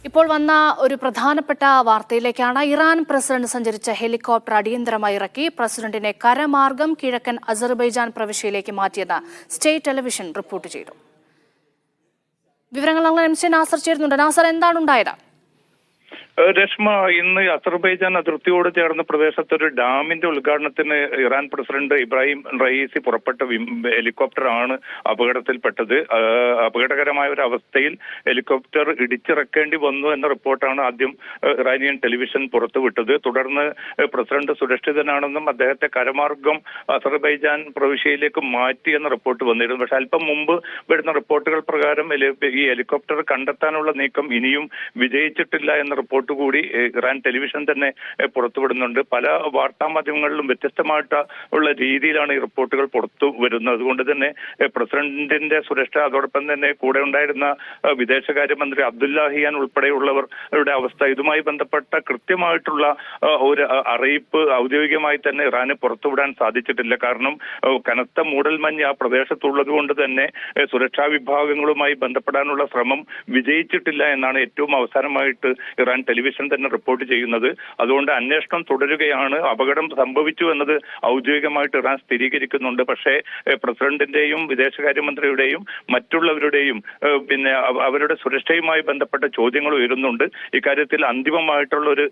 ഇപ്പോൾ വന്ന ഒരു പ്രധാനപ്പെട്ട വാർത്തയിലേക്കാണ്. ഇറാൻ പ്രസിഡന്റ് സഞ്ചരിച്ച ഹെലികോപ്റ്റർ അടിയന്തരമായി ഇറക്കി പ്രസിഡന്റിനെ കരമാർഗം കിഴക്കൻ അസർബൈജാൻ പ്രവിശ്യയിലേക്ക് മാറ്റിയെന്ന് സ്റ്റേറ്റ് ടെലിവിഷൻ റിപ്പോർട്ട് ചെയ്തു. വിവരങ്ങൾ MC നാസർ ചേരുന്നുണ്ട്. നാസർ, എന്താണ് ഉണ്ടായത്? രശ്മ, ഇന്ന് അസർബൈജാൻ അതിർത്തിയോട് ചേർന്ന പ്രദേശത്ത് ഒരു ഡാമിന്റെ ഉദ്ഘാടനത്തിന് ഇറാൻ പ്രസിഡന്റ് ഇബ്രാഹിം റയീസി പുറപ്പെട്ട ഹെലികോപ്റ്റർ ആണ് അപകടത്തിൽപ്പെട്ടത്. അപകടകരമായ ഒരു അവസ്ഥയിൽ ഹെലികോപ്റ്റർ ഇടിച്ചിറക്കേണ്ടി വന്നു എന്ന റിപ്പോർട്ടാണ് ആദ്യം ഇറാനിയൻ ടെലിവിഷൻ പുറത്തുവിട്ടത്. തുടർന്ന് പ്രസിഡന്റ് സുരക്ഷിതനാണെന്നും അദ്ദേഹത്തെ കരമാർഗം അസർബൈജാൻ പ്രവിശ്യയിലേക്ക് മാറ്റി എന്ന റിപ്പോർട്ട് വന്നിരുന്നു. പക്ഷെ അല്പം മുമ്പ് വരുന്ന റിപ്പോർട്ടുകൾ പ്രകാരം ഈ ഹെലികോപ്റ്റർ കണ്ടെത്താനുള്ള നീക്കം ഇനിയും വിജയിച്ചിട്ടില്ല എന്ന റിപ്പോർട്ട് കൂടി ഇറാൻ ടെലിവിഷൻ തന്നെ പുറത്തുവിടുന്നുണ്ട്. പല വാർത്താ മാധ്യമങ്ങളിലും വ്യത്യസ്തമായിട്ടുള്ള രീതിയിലാണ് ഈ റിപ്പോർട്ടുകൾ പുറത്തു വരുന്നത്. അതുകൊണ്ട് തന്നെ പ്രസിഡന്റിന്റെ സുരക്ഷ, അതോടൊപ്പം തന്നെ കൂടെ ഉണ്ടായിരുന്ന വിദേശകാര്യമന്ത്രി അബ്ദുല്ലാഹിയാൻ ഉൾപ്പെടെയുള്ളവരുടെ അവസ്ഥ, ഇതുമായി ബന്ധപ്പെട്ട കൃത്യമായിട്ടുള്ള ഒരു അറിയിപ്പ് ഔദ്യോഗികമായി തന്നെ ഇറാന് പുറത്തുവിടാൻ സാധിച്ചിട്ടില്ല. കാരണം കനത്ത മൂടൽമഞ്ഞ് ആ പ്രദേശത്തുള്ളത് കൊണ്ട് തന്നെ സുരക്ഷാ വിഭാഗങ്ങളുമായി ബന്ധപ്പെടാനുള്ള ശ്രമം വിജയിച്ചിട്ടില്ല എന്നാണ് ഏറ്റവും അവസാനമായിട്ട് ഇറാൻ ടെലിവിഷൻ തന്നെ റിപ്പോർട്ട് ചെയ്യുന്നത്. അതുകൊണ്ട് അന്വേഷണം തുടരുകയാണ്. അപകടം സംഭവിച്ചു എന്നത് ഔദ്യോഗികമായിട്ട് ഇറാൻ സ്ഥിരീകരിക്കുന്നുണ്ട്. പക്ഷേ പ്രസിഡന്റിന്റെയും വിദേശകാര്യമന്ത്രിയുടെയും മറ്റുള്ളവരുടെയും അവരുടെ സുരക്ഷയുമായി ബന്ധപ്പെട്ട ചോദ്യങ്ങൾ ഉയരുന്നുണ്ട്. ഇക്കാര്യത്തിൽ അന്തിമമായിട്ടുള്ള ഒരു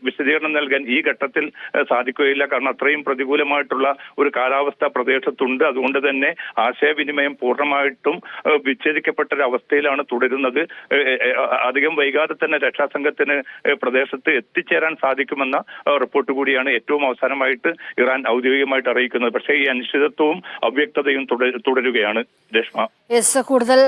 വിശദീകരണം നൽകാൻ ഈ ഘട്ടത്തിൽ സാധിക്കുകയില്ല. കാരണം അത്രയും പ്രതികൂലമായിട്ടുള്ള ഒരു കാലാവസ്ഥ പ്രദേശത്തുണ്ട്. അതുകൊണ്ട് തന്നെ ആശയവിനിമയം പൂർണ്ണമായിട്ടും വിച്ഛേദിക്കപ്പെട്ട ഒരു അവസ്ഥയിലാണ് തുടരുന്നത്. അധികം വൈകാതെ തന്നെ രക്ഷാസംഘത്തിന് പ്രദേശത്ത് എത്തിച്ചേരാൻ സാധിക്കുമെന്ന റിപ്പോർട്ട് കൂടിയാണ് ഏറ്റവും അവസാനമായിട്ട് ഇറാൻ ഔദ്യോഗികമായിട്ട് അറിയിക്കുന്നത്. പക്ഷേ ഈ അനിശ്ചിതത്വവും അവ്യക്തതയും തുടരുകയാണ്. രശ്മ, കൂടുതൽ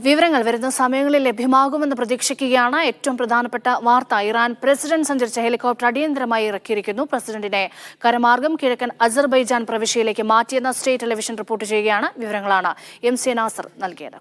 വിവരങ്ങൾ വരുന്ന സമയങ്ങളിൽ ലഭ്യമാകുമെന്ന് പ്രതീക്ഷിക്കുകയാണ്. ഏറ്റവും പ്രധാനപ്പെട്ട വാർത്ത, ഇറാൻ പ്രസിഡന്റ് സഞ്ചരിച്ച ഹെലികോപ്റ്റർ അടിയന്തരമായി ഇറക്കിയിരിക്കുന്നു. പ്രസിഡന്റിനെ കരമാർഗം കിഴക്കൻ അസർബൈജാൻ പ്രവിശ്യയിലേക്ക് മാറ്റിയെന്ന് സ്റ്റേറ്റ് ടെലിവിഷൻ റിപ്പോർട്ട് ചെയ്യുകയാണ്. വിവരങ്ങളാണ് MC നാസർ നൽകിയത്.